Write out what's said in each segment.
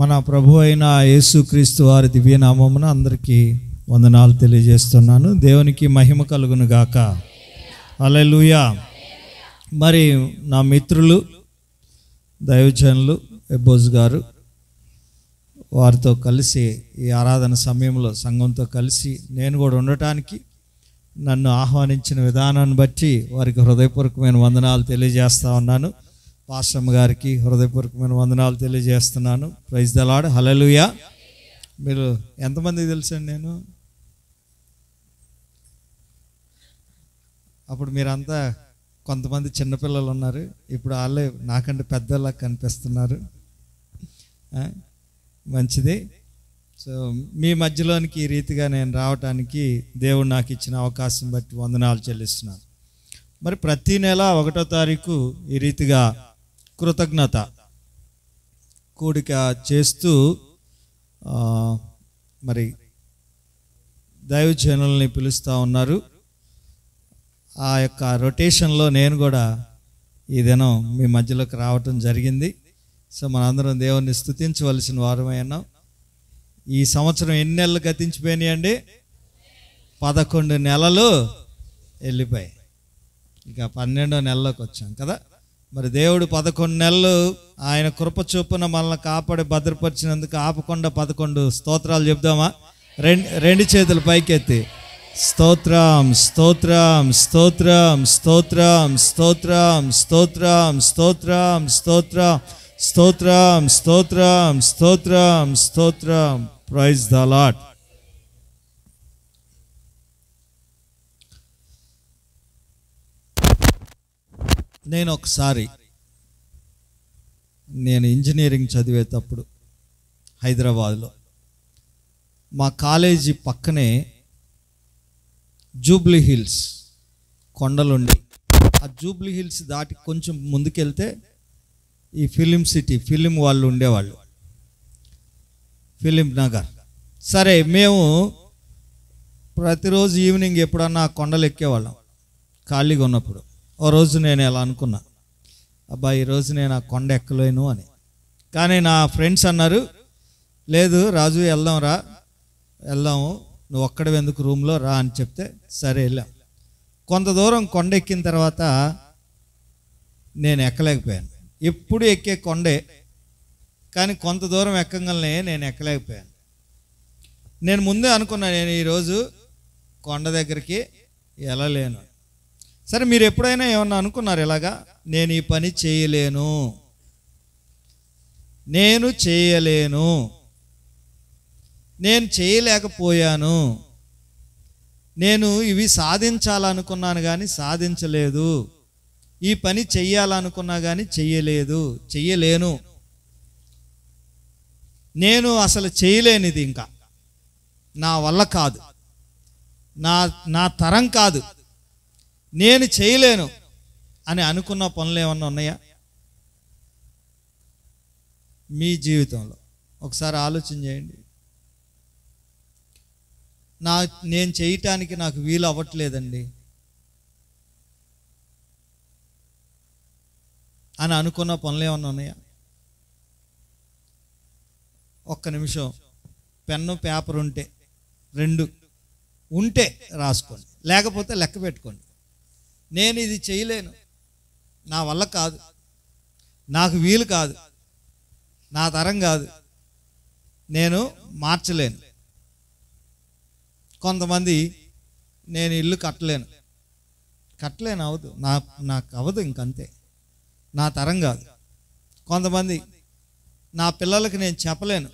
మన ప్రభు అయిన యేసుక్రీస్తు వారి దివ్యనామమున అందరికీ వందనాలు తెలియజేస్తున్నాను. దేవునికి మహిమ కలుగును గాక. హల్లెలూయా. మరి నా మిత్రులు దైవజనులు ఎబ్బోజ్ గారు వారితో కలిసి ఈ ఆరాధన సమయంలో సంఘంతో కలిసి నేను కూడా ఉండటానికి నన్ను ఆహ్వానించిన విధానాన్ని బట్టి వారికి హృదయపూర్వకమైన వందనాలు తెలియజేస్తా ఉన్నాను. పాస్టమ్ గారికి హృదయపూర్వకమైన వందనాలు తెలియజేస్తున్నాను. Praise the Lord. హల్లెలూయా. మీరు ఎంతమందికి తెలుసండి? నేను అప్పుడు మీరంతా కొంతమంది చిన్నపిల్లలు ఉన్నారు, ఇప్పుడు వాళ్ళే నాకంటే పెద్దలా కనిపిస్తున్నారు. మంచిది. సో మీ మధ్యలోనికి ఈ రీతిగా నేను రావటానికి దేవుడు నాకు ఇచ్చిన అవకాశం బట్టి వందనాలు చెల్లిస్తున్నాను. మరి ప్రతి నెల 1వ తారీఖు ఈ రీతిగా కృతజ్ఞత కూడిక చేస్తూ మరి దైవజనుల్ని పిలుస్తూ ఉన్నారు. ఆ యొక్క రొటేషన్లో నేను కూడా ఈ దినం మీ మధ్యలోకి రావటం జరిగింది. సో మనందరం దేవుణ్ణి స్తుతించవలసిన వారమై ఉన్నాం. ఈ సంవత్సరం ఎన్ని నెలలు గతించిపోయినాయండి? 11 నెలలు వెళ్ళిపోయాయి. ఇక 12వ నెలలోకి వచ్చాం కదా. మరి దేవుడు 11 నెలలు ఆయన కృప చొప్పున మనల్ని కాపాడి భద్రపరిచినందుకు ఆపకుండా 11 స్తోత్రాలు చెప్దామా? రెండు చేతులు పైకెత్తి స్తోత్రం స్తోత్రం స్తోత్రం స్తోత్రం స్తోత్రం స్తోత్రం స్తోత్రం స్తోత్రం స్తోత్రం స్తోత్రం స్తోత్రం స్తోత్రం. Praise the lord. నేను ఇంజనీరింగ్ చదివేటప్పుడు హైదరాబాద్లో మా కాలేజీ పక్కనే జూబ్లీ హిల్స్ కొండలుండి, ఆ జూబ్లీ హిల్స్ దాటి కొంచెం ముందుకెళ్తే ఈ ఫిలిం సిటీ, ఫిలిం వాళ్ళు ఉండేవాళ్ళు, ఫిలిం నగర్. సరే, మేము ప్రతిరోజు ఈవినింగ్ ఎప్పుడన్నా కొండలు ఎక్కేవాళ్ళం ఖాళీగా ఉన్నప్పుడు. ఓ రోజు నేను ఎలా అనుకున్నా, అబ్బా ఈరోజు నేను ఆ కొండ ఎక్కలేను అని. కానీ నా ఫ్రెండ్స్ అన్నారు, లేదు రాజు వెళ్దాము, నువ్వు ఒక్కడ ఎందుకు రూమ్లో రా అని చెప్తే సరే వెళ్ళాం. కొంత దూరం కొండ ఎక్కిన తర్వాత నేను ఎక్కలేకపోయాను. ఎప్పుడు ఎక్కే కొండే, కానీ కొంత దూరం ఎక్కగానే నేను ఎక్కలేకపోయాను. నేను ముందే అనుకున్నా, నేను ఈరోజు కొండ దగ్గరికి వెళ్ళలేను. సరే, మీరు ఎప్పుడైనా ఏమన్నా అనుకున్నారు ఇలాగా, నేను ఈ పని చేయలేను, నేను చేయలేకపోయాను, నేను ఇవి సాధించాలనుకున్నాను కానీ సాధించలేదు, ఈ పని చెయ్యాలనుకున్నా కానీ చెయ్యలేను, నేను అసలు చేయలేనిది, ఇంకా నా వల్ల కాదు, నా తరం కాదు, నేను చేయలేను అని అనుకున్న పనులు ఏమన్నా ఉన్నాయా మీ జీవితంలో? ఒకసారి ఆలోచన చేయండి. నేను చేయటానికి నాకు వీలు అవ్వట్లేదండి అని అనుకున్న పనులు ఏమన్నా ఉన్నాయా? ఒక్క నిమిషం, పెన్ను పేపర్ ఉంటే రాసుకోండి, లేకపోతే లెక్క పెట్టుకోండి. నేను ఇది చేయలేను, నా వల్ల కాదు, నాకు వీలు కాదు, నా తరం కాదు, నేను మార్చలేను. కొంతమంది నేను ఇల్లు కట్టలేను అవ్వదు, నాకు అవ్వదు, ఇంకంతే, నా తరం కాదు. కొంతమంది నా పిల్లలకి నేను చెప్పలేను,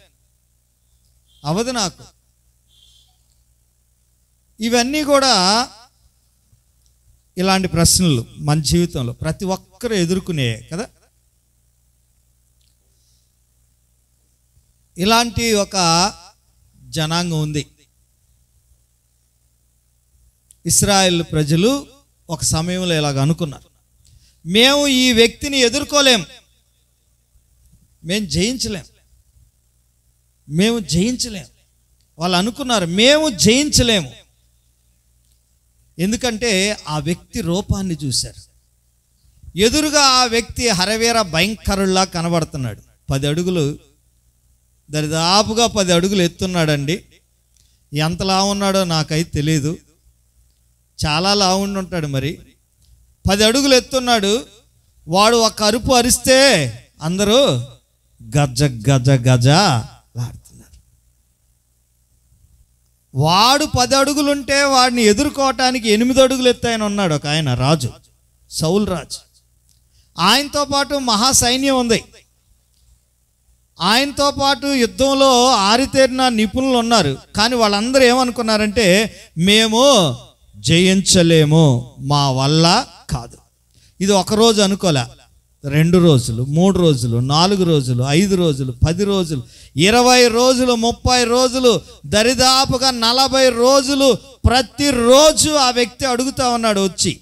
అవ్వదు నాకు. ఇవన్నీ కూడా ఇలాంటి ప్రశ్నలు మన జీవితంలో ప్రతి ఒక్కరు ఎదుర్కొనే కదా. ఇలాంటి ఒక జనాంగం ఉంది. ఇశ్రాయేలు ప్రజలు ఒక సమయంలో ఇలాగ అనుకున్నారు, మేము ఈ వ్యక్తిని ఎదుర్కోలేం, మేము జయించలేం. వాళ్ళు అనుకున్నారు, మేము జయించలేము. ఎందుకంటే ఆ వ్యక్తి రూపాన్ని చూశారు. ఎదురుగా ఆ వ్యక్తి హరవీర భయంకరుల్లా కనబడుతున్నాడు. 10 అడుగులు దరిదాపుగా 10 అడుగులు ఎత్తున్నాడండి. ఎంత లావు ఉన్నాడో నాకైతే తెలియదు, చాలా లావు ఉంటాడు. మరి 10 అడుగులు ఎత్తున్నాడు. వాడు ఒక అరుపు అరిస్తే అందరూ గజ గజ గజ లాడుతున్నారు. వాడు 10 అడుగులుంటే వాడిని ఎదుర్కోవటానికి 8 అడుగులు ఎత్తాయని ఉన్నాడు ఒక ఆయన, రాజు, సౌలు రాజు. ఆయనతో పాటు మహాసైన్యం ఉంది. ఆయనతో పాటు యుద్ధంలో ఆరితేరిన నిపుణులు ఉన్నారు. కానీ వాళ్ళందరూ ఏమనుకున్నారంటే, మేము జయించలేము, మా వల్ల కాదు. ఇది ఒకరోజు అనుకోలే, 2 రోజులు, 3 రోజులు, 4 రోజులు, 5 రోజులు, 10 రోజులు, 20 రోజులు, 30 రోజులు, దరిదాపుగా 40 రోజులు ప్రతిరోజు ఆ వ్యక్తి అడుగుతా ఉన్నాడు వచ్చి,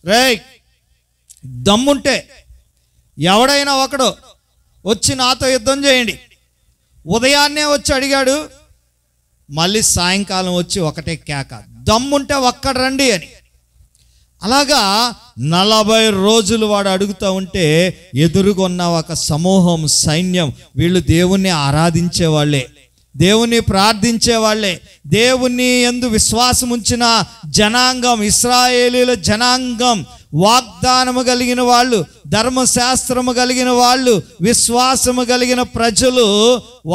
రేయ్ దమ్ముంటే ఎవడైనా ఒకడు వచ్చి నాతో యుద్ధం చేయండి. ఉదయాన్నే వచ్చి అడిగాడు, మళ్ళీ సాయంకాలం వచ్చి ఒకటే కేక, దమ్ముంటే ఒక్కడు రండి అని. అలాగా 40 రోజులు వాడు అడుగుతూ ఉంటే ఎదురుగొన్న ఒక సమూహం, సైన్యం, వీళ్ళు దేవుణ్ణి ఆరాధించే వాళ్ళే, దేవుణ్ణి ప్రార్థించే వాళ్ళే, దేవుణ్ణి యందు విశ్వాసం ఉంచిన జనాంగం, ఇశ్రాయేలీల జనాంగం, వాగ్దానము కలిగిన వాళ్ళు, ధర్మశాస్త్రము కలిగిన వాళ్ళు, విశ్వాసము కలిగిన ప్రజలు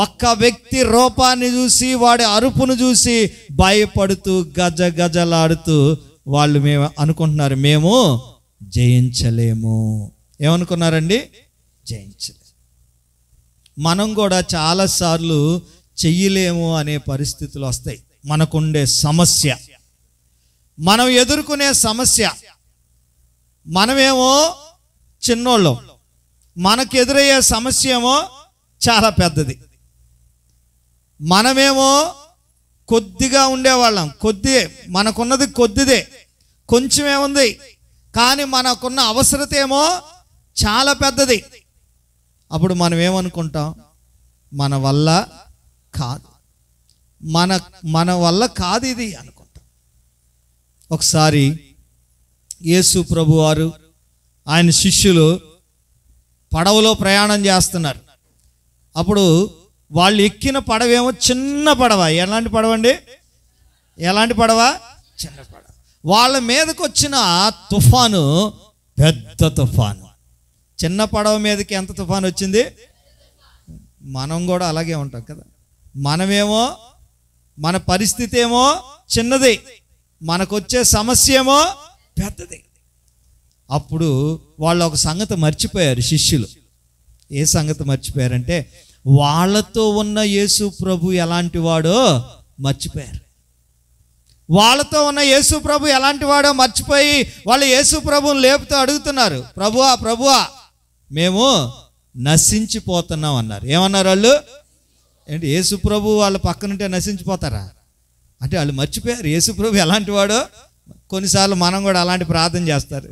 ఒక్క వ్యక్తి రూపాన్ని చూసి, వాడి అరుపును చూసి భయపడుతూ గజ గజలాడుతూ వాళ్ళు మేము అనుకుంటున్నారు, మేము జయించలేము. ఏమనుకున్నారండి? జయించలేము. మనం కూడా చాలాసార్లు చెయ్యలేము అనే పరిస్థితులు వస్తాయి. మనకుండే సమస్య, మనం ఎదుర్కొనే సమస్య. మనమేమో చిన్నోళ్ళం, మనకు ఎదురయ్యే సమస్య ఏమో చాలా పెద్దది. మనమేమో కొద్దిగా ఉండేవాళ్ళం, మనకున్నది కొద్దిదే, కొంచెమే ఉంది. కానీ మనకున్న అవసరత ఏమో చాలా పెద్దది. అప్పుడు మనం ఏమనుకుంటాం? మన వల్ల కాదు, మన వల్ల కాదు ఇది అనుకుంటాం. ఒకసారి యేసు ప్రభు వారు, ఆయన శిష్యులు పడవలో ప్రయాణం చేస్తున్నారు. అప్పుడు వాళ్ళు ఎక్కిన పడవేమో చిన్న పడవ. ఎలాంటి పడవ అండి? ఎలాంటి పడవ? చిన్న పడవ. వాళ్ళ మీదకి వచ్చిన తుఫాను పెద్ద తుఫాను. చిన్న పడవ మీదకి ఎంత తుఫాను వచ్చింది? మనం కూడా అలాగే ఉంటాం కదా. మనమేమో, మన పరిస్థితి ఏమో చిన్నది, మనకొచ్చే సమస్య ఏమో పెద్దది. అప్పుడు వాళ్ళు ఒక సంగతి మర్చిపోయారు శిష్యులు. ఏ సంగతి మర్చిపోయారంటే, వాళ్ళతో ఉన్న యేసు ప్రభు ఎలాంటి వాడో మర్చిపోయారు. వాళ్ళతో ఉన్న యేసు ప్రభు ఎలాంటి వాడో మర్చిపోయి వాళ్ళు యేసు ప్రభుని లేపుతూ అడుగుతున్నారు, ప్రభువా ప్రభువా మేము నశించిపోతున్నాం అన్నారు. ఏమన్నారు వాళ్ళు? ఏంటి, యేసు ప్రభు వాళ్ళ పక్కనుంటే నశించిపోతారా? అంటే వాళ్ళు మర్చిపోయారు యేసు ప్రభు ఎలాంటి వాడో. కొన్నిసార్లు మనం కూడా అలాంటి ప్రార్థన చేస్తారు.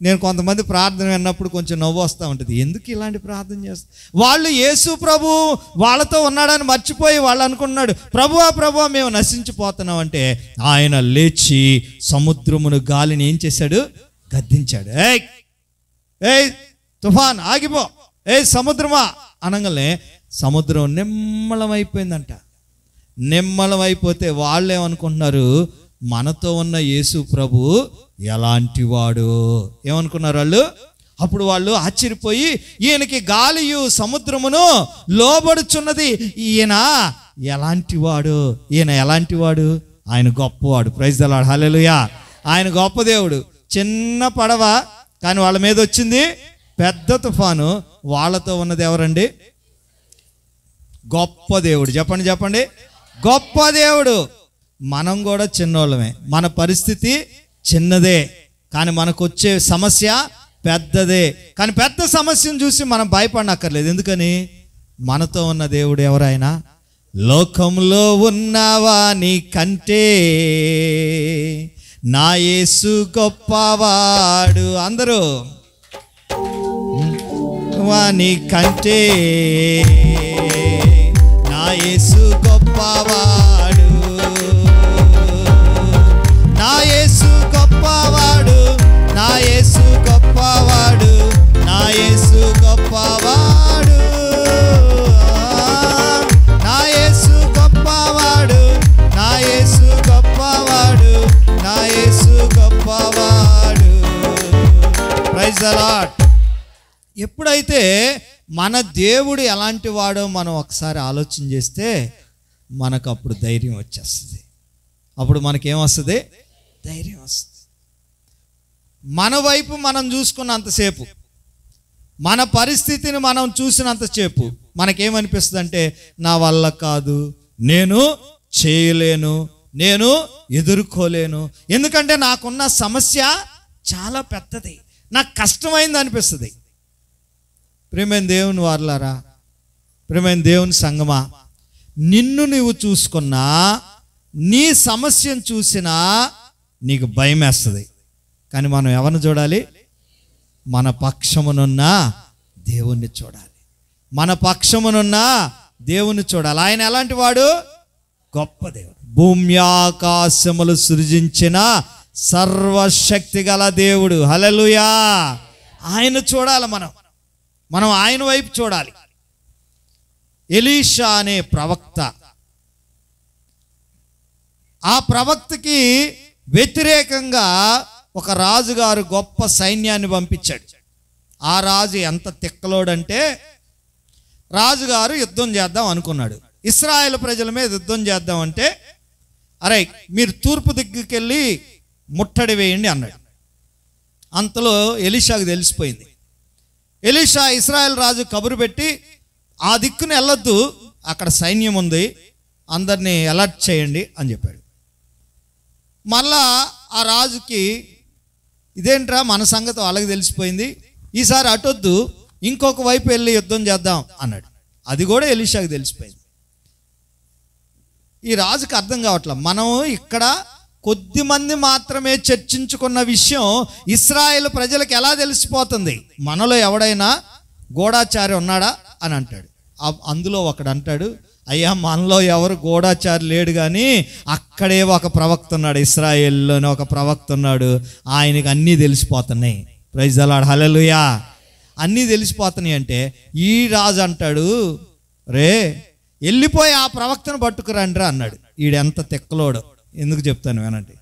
నేను కొంతమంది ప్రార్థన విన్నప్పుడు కొంచెం నవ్వు వస్తూ ఉంటుంది, ఎందుకు ఇలాంటి ప్రార్థన చేస్తారు? వాళ్ళు యేసు ప్రభు వాళ్ళతో ఉన్నాడని మర్చిపోయి వాళ్ళు అనుకున్నాడు, ప్రభువా ప్రభువా మేము నశించిపోతున్నాం అంటే ఆయన లేచి సముద్రమును, గాలిని ఏం చేశాడు? గద్దించాడు. ఏయ్ ఏయ్ తుఫాన్ ఆగిపో, ఏయ్ సముద్రమా అనగానే సముద్రం నిమ్మళమైపోయిందంట. నిమ్మళమైపోతే వాళ్ళు ఏమనుకుంటున్నారు? మనతో ఉన్న యేసు ప్రభు ఎలాంటి వాడు ఏమనుకున్నారు వాళ్ళు? అప్పుడు వాళ్ళు ఆశ్చర్యపోయి, ఈయనకి గాలియు సముద్రమును లోబడుచున్నది, ఈయన ఎలాంటి వాడు? ఈయన ఎలాంటి వాడు? ఆయన గొప్పవాడు. ప్రైజ్ ది లార్డ్, హల్లెలూయా. ఆయన గొప్ప దేవుడు. చిన్న పడవ, కానీ వాళ్ళ మీద వచ్చింది పెద్ద తుఫాను. వాళ్ళతో ఉన్నది ఎవరండి? గొప్ప దేవుడు. చెప్పండి చెప్పండి, గొప్ప దేవుడు. మనం కూడా చిన్నోళ్ళమే, మన పరిస్థితి చిన్నదే, కానీ మనకు వచ్చే సమస్య పెద్దదే. కానీ పెద్ద సమస్యను చూసి మనం భయపడనక్కర్లేదు. ఎందుకని? మనతో ఉన్న దేవుడు ఎవరైనా, లోకంలో ఉన్నవాని కంటే నా యేసు గొప్పవాడు. అందరూ వాని కంటే నా యేసు గొప్పవాడు, నా యేసు గొప్పవాడు, నా యేసు గొప్పవాడు, నా యేసు గొప్పవాడు. ఎప్పుడైతే మన దేవుడు ఎలాంటి వాడో మనం ఒకసారి ఆలోచన చేస్తే మనకు అప్పుడు ధైర్యం వచ్చేస్తుంది. అప్పుడు మనకేమొస్తుంది? ధైర్యం వస్తుంది. మన వైపు మనం చూసుకున్నంతసేపు, మన పరిస్థితిని మనం చూసినంతసేపు మనకేమనిపిస్తుంది అంటే, నా వల్ల కాదు, నేను చేయలేను, నేను ఎదుర్కోలేను, ఎందుకంటే నాకున్న సమస్య చాలా పెద్దది, నాకు కష్టమైంది అనిపిస్తుంది. ప్రియమైన దేవుని వారలారా, ప్రియమైన దేవుని సంగమా, నిన్ను నువ్వు చూసుకున్నా, నీ సమస్యను చూసినా నీకు భయం వేస్తుంది. కానీ మనం ఎవరిని చూడాలి? మన పక్షమునున్న దేవుణ్ణి చూడాలి. మన పక్షమునున్న దేవుణ్ణి చూడాలి. ఆయన ఎలాంటి వాడు? గొప్ప దేవుడు. భూమి ఆకాశములు సృజించిన సర్వశక్తి గల దేవుడు. హల్లెలూయా. ఆయన చూడాలి. మనం ఆయన వైపు చూడాలి. ఎలీషా అనే ప్రవక్త, ఆ ప్రవక్తకి వ్యతిరేకంగా ఒక రాజుగారు గొప్ప సైన్యాన్ని పంపించాడు. ఆ రాజు ఎంత తిక్కలోడంటే, రాజుగారు యుద్ధం చేద్దాం అనుకున్నాడు. ఇశ్రాయేలు ప్రజల మీద యుద్ధం చేద్దాం అంటే, అరే మీరు తూర్పు దిక్కుకెళ్ళి ముట్టడి వేయండి అన్నాడు. అంతలో ఎలీషాకు తెలిసిపోయింది. ఎలీషా ఇశ్రాయేల్ రాజు కబురు పెట్టి, ఆ దిక్కుని వెళ్ళొద్దు, అక్కడ సైన్యం ఉంది, అందరినీ అలర్ట్ చేయండి అని చెప్పాడు. మళ్ళా ఆ రాజుకి ఇదేంట్రా, మన సంగతి వాళ్ళకి తెలిసిపోయింది, ఈసారి అటొద్దు, ఇంకొక వైపు వెళ్ళి యుద్ధం చేద్దాం అన్నాడు. అది కూడా ఎలీషాకు తెలిసిపోయింది. ఈ రాజుకి అర్థం కావట్లేదు, మనం ఇక్కడ కొద్ది మంది మాత్రమే చర్చించుకున్న విషయం ఇశ్రాయేలు ప్రజలకు ఎలా తెలిసిపోతుంది? మనలో ఎవడైనా గూఢాచారి ఉన్నాడా అని అంటాడు. అందులో ఒకడు అంటాడు, అయ్యా మనలో ఎవరు గూఢాచారి లేడు, కానీ అక్కడే ఒక ప్రవక్త ఉన్నాడు, ఇశ్రాయేల్లోనే ఒక ప్రవక్త ఉన్నాడు, ఆయనకి అన్నీ తెలిసిపోతున్నాయి. Praise the lord. హల్లెలూయా. అన్నీ తెలిసిపోతున్నాయి అంటే ఈ రాజు అంటాడు, రే వెళ్ళిపోయి ఆ ప్రవక్తను పట్టుకురండ్రా అన్నాడు. ఈడెంత తెక్కలోడు, ఎందుకు చెప్తాను వినండి.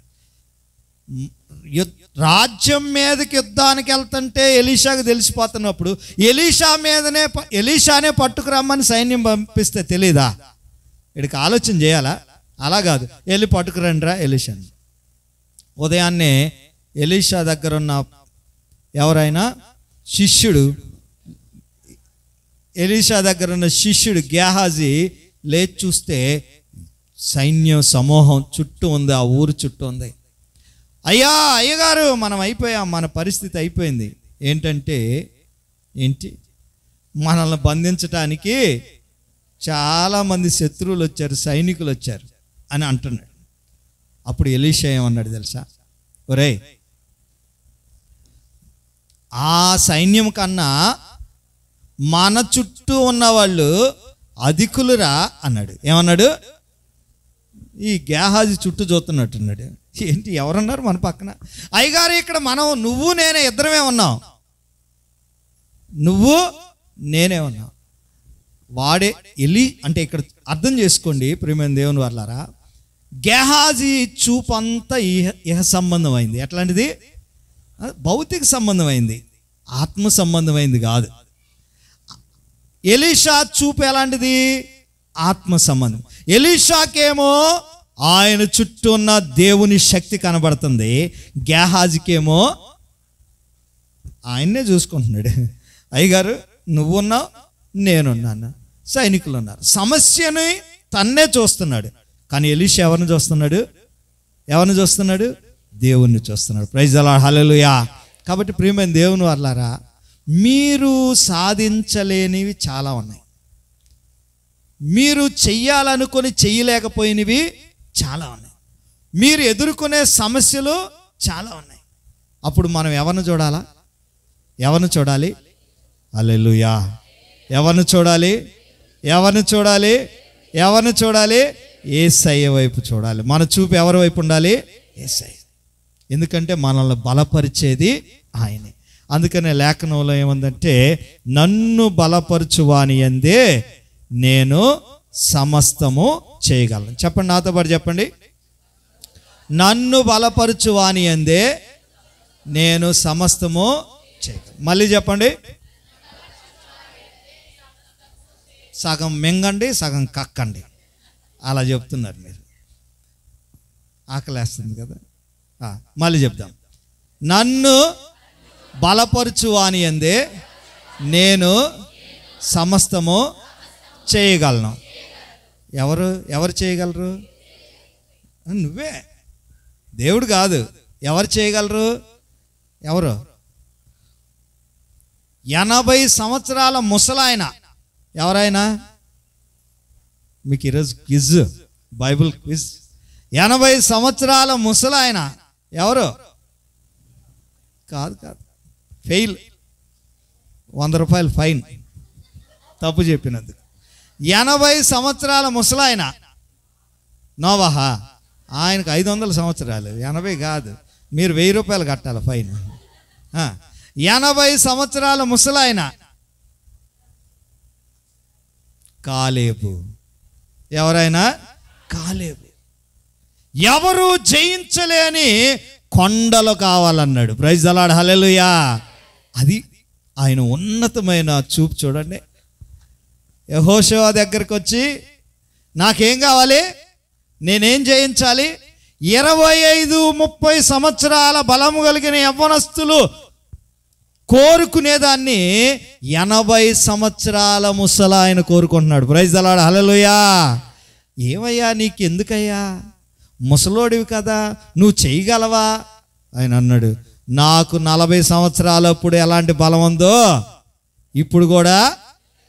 రాజ్యం మీదకి యుద్ధానికి వెళ్తుంటే ఎలీషాకు తెలిసిపోతున్నప్పుడు ఎలీషానే పట్టుకురమ్మని సైన్యం పంపిస్తే తెలీదా? వీడికి ఆలోచన చేయాలా? అలా కాదు, వెళ్ళి పట్టుకురండిరా ఎలీషాని. ఉదయాన్నే ఎలీషా దగ్గర ఉన్న ఎవరైనా శిష్యుడు, ఎలీషా దగ్గర ఉన్న శిష్యుడు గేహాజీ లేచి చూస్తే సైన్యం సమూహం చుట్టూ ఉంది, ఆ ఊరు చుట్టూ ఉంది. అయ్యగారు మనం అయిపోయాం, మన పరిస్థితి అయిపోయింది. ఏంటి మనల్ని బంధించటానికి చాలామంది శత్రువులు వచ్చారు, సైనికులు వచ్చారు అని అంటున్నాడు. అప్పుడు ఎలీషా ఏమన్నాడు తెలుసా? ఒరేయ్, ఆ సైన్యం కన్నా మన చుట్టూ ఉన్న వాళ్ళు అధికులురా అన్నాడు. ఏమన్నాడు? ఈ గేహాజీ చుట్టూ చూస్తున్నట్టున్నాడు. ఏంటి ఎవరన్నారు మన పక్కన? అయ్యగారు ఇక్కడ నువ్వు నేనే ఇద్దరమే ఉన్నాం, నువ్వు నేనే ఉన్నాం. వాడే అంటే ఇక్కడ అర్థం చేసుకోండి ప్రియమైన దేవుని వారలారా, గేహాజీ చూపు అంతా ఇహ సంబంధమైంది. ఎట్లాంటిది? భౌతిక సంబంధమైంది, ఆత్మ సంబంధమైంది కాదు. ఎలీషా చూపు ఎలాంటిది? ఆత్మ సంబంధం. ఎలీషాకేమో ఆయన చుట్టూ ఉన్న దేవుని శక్తి కనబడుతుంది, గేహాజీకేమో ఆయన్నే చూసుకుంటున్నాడు. అయ్యగారు నువ్వున్నావు, నేనున్నాను, సైనికులు ఉన్నారు, సమస్యని తన్నే చూస్తున్నాడు. కానీ ఎలీషా ఎవరిని చూస్తున్నాడు? దేవుణ్ణి చూస్తున్నాడు. Praise the lord. హల్లెలూయా. కాబట్టి ప్రియమైన దేవుని వారలారా, మీరు సాధించలేనివి చాలా ఉన్నాయి, మీరు చెయ్యాలనుకొని చెయ్యలేకపోయినవి చాలా ఉన్నాయి, మీరు ఎదుర్కొనే సమస్యలు చాలా ఉన్నాయి. అప్పుడు మనం ఎవరిని చూడాలి? హల్లెలూయా. ఎవరిని చూడాలి? యేసయ్య వైపు చూడాలి. మన చూపు ఎవరి వైపు ఉండాలి? యేసయ్య. ఎందుకంటే మనల్ని బలపరిచేది ఆయనే. అందుకనే లేఖనంలో ఏముందంటే, నన్ను బలపరచువాని యందే నేను సమస్తము చేయగలను. చెప్పండి, నాతో పాటు చెప్పండి. నన్ను బలపరచువాని యందే నేను సమస్తము చేయగలను. మళ్ళీ చెప్పండి. సగం మింగండి, సగం కక్కండి, అలా చెప్తున్నారు మీరు. ఆకలేస్తుంది కదా. మళ్ళీ చెప్దాం. నన్ను బలపరచువాని యందే నేను సమస్తము చేయగలను. ఎవరు చేయగలరు? నువ్వే, దేవుడు కాదు. ఎవరు చేయగలరు? ఎవరు? 80 సంవత్సరాల ముసలాయన. ఎవరైనా? మీకు ఈరోజు క్విజ్, బైబిల్ క్విజ్. 80 సంవత్సరాల ముసలాయన ఎవరు? కాదు, ఫెయిల్. 100 రూపాయలు ఫైన్, తప్పు చెప్పినందుకు. 80 సంవత్సరాల ముసలాయన నోవహా. ఆయనకు 500 సంవత్సరాలు, 80 కాదు. మీరు 1000 రూపాయలు కట్టాలి ఫైన్. 80 సంవత్సరాల ముసలాయన కాలేబు. ఎవరైనా? కాలేబు. ఎవరు జయించలేని కొండలు కావాలన్నాడు. ప్రైజ్ ది లార్డ్, హల్లెలూయా. అది ఆయన ఉన్నతమైన చూపు. చూడండి, యెహోషువ దగ్గరికి వచ్చి నాకేం కావాలి, నేనేం జయించాలి? 25-30 సంవత్సరాల బలము కలిగిన యవ్వనస్తులు కోరుకునేదాన్ని 80 సంవత్సరాల ముసలాయన కోరుకుంటున్నాడు. ప్రైజ్ ది లార్డ్, హల్లెలూయా. ఏమయ్యా నీకు ఎందుకయ్యా, ముసలోడివి కదా, నువ్వు చేయగలవా? ఆయన అన్నాడు, నాకు 40 సంవత్సరాలప్పుడు ఎలాంటి బలం ఉందో ఇప్పుడు కూడా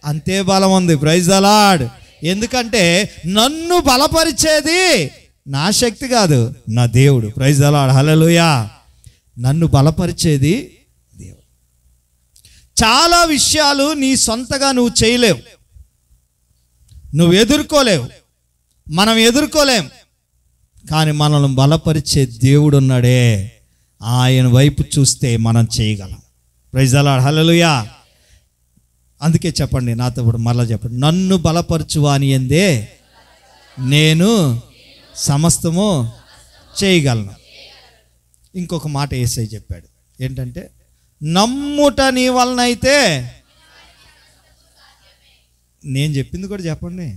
అంతే బలం ఉంది. Praise the lord. ఎందుకంటే నన్ను బలపరిచేది నా శక్తి కాదు, నా దేవుడు. Praise the lord, hallelujah. నన్ను బలపరిచేది దేవుడు. చాలా విషయాలు నీ సొంతగా నువ్వు చేయలేవు, నువ్వు ఎదుర్కోలేవు, మనం ఎదుర్కోలేం. కానీ మనల్ని బలపరిచే దేవుడు ఉన్నాడే, ఆయన వైపు చూస్తే మనం చేయగలం. ప్రైజ్ ది లార్డ్, హల్లెలూయా. అందుకే చెప్పండి నాతో ఇప్పుడు, మరలా చెప్పండి. నన్ను బలపరచువాని యందే నేను సమస్తము చేయగలను. ఇంకొక మాట యేసయ్య చెప్పాడు, ఏంటంటే నమ్ముట నీ వలన అయితే. నేను చెప్పింది కూడా చెప్పండి,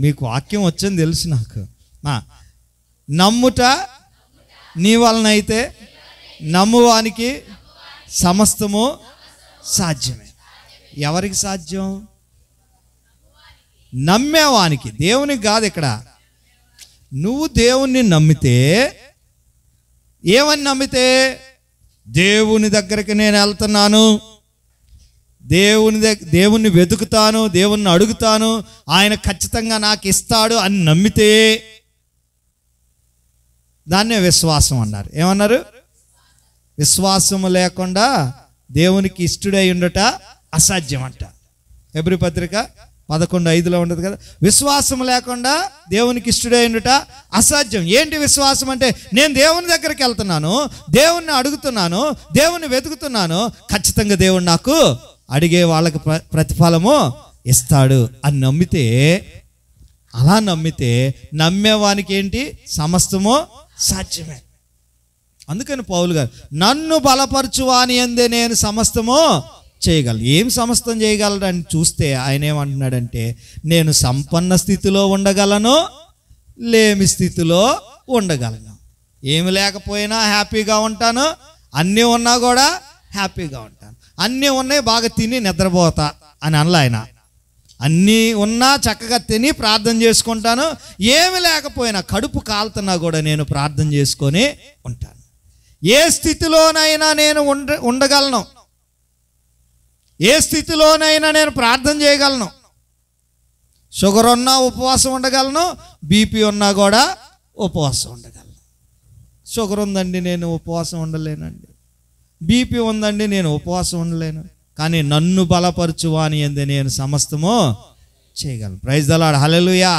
మీకు వాక్యం వచ్చని తెలుసు నాకు. నమ్ముట నీ వలన అయితే నమ్మువానికి సమస్తము సాధ్యమే. ఎవరికి సాధ్యం? నమ్మేవానికి, దేవునికి కాదు. ఇక్కడ నువ్వు దేవుణ్ణి నమ్మితే, ఏమని నమ్మితే? దేవుని దగ్గరికి నేను వెళ్తున్నాను, దేవుణ్ణి వెతుకుతాను, దేవుణ్ణి అడుగుతాను, ఆయన ఖచ్చితంగా నాకు ఇస్తాడు అని నమ్మితే దాన్నే విశ్వాసం అన్నారు. ఏమన్నారు? విశ్వాసము లేకుండా దేవునికి ఇష్టడై ఉండట అసాధ్యం అంట. హెబ్రీ పత్రిక 11:5 ఉండదు కదా, విశ్వాసం లేకుండా దేవునికి ఇష్టడై ఉండట అసాధ్యం. ఏంటి విశ్వాసం అంటే? నేను దేవుని దగ్గరికి వెళ్తున్నాను, దేవుణ్ణి అడుగుతున్నాను, దేవుణ్ణి వెతుకుతున్నాను, ఖచ్చితంగా దేవుడు నాకు అడిగే వాళ్ళకి ప్రతిఫలము ఇస్తాడు అని నమ్మితే, అలా నమ్మితే నమ్మేవానికి ఏంటి? సమస్తము సాధ్యమే. అందుకని పౌలు గారు నన్ను బలపరచువాని యందే నేను సమస్తము చేయగలను. ఏం సమస్తం చేయగలడు అని చూస్తే ఆయన ఏమంటున్నాడంటే, నేను సంపన్న స్థితిలో ఉండగలను, లేమి స్థితిలో ఉండగలను. ఏమి లేకపోయినా హ్యాపీగా ఉంటాను, అన్నీ ఉన్నా కూడా హ్యాపీగా ఉంటాను. అన్నీ ఉన్నాయి, బాగా తిని నిద్రపోతా అని అనలా ఆయన. అన్నీ ఉన్నా చక్కగా తిని ప్రార్థన చేసుకుంటాను, ఏమి లేకపోయినా కడుపు కాలుతున్నా కూడా నేను ప్రార్థన చేసుకొని ఉంటాను. ఏ స్థితిలోనైనా నేను ఉండగలను, ఏ స్థితిలోనైనా నేను ప్రార్థన చేయగలను. షుగర్ ఉన్నా ఉపవాసం ఉండగలను, బీపీ ఉన్నా కూడా ఉపవాసం ఉండగలను. షుగర్ ఉందండి, నేను ఉపవాసం ఉండలేనండి. బీపీ ఉందండి, నేను ఉపవాసం ఉండలేను. కానీ నన్ను బలపరచువాని యందే నేను సమస్తము చేయగలను. Praise the lord, hallelujah.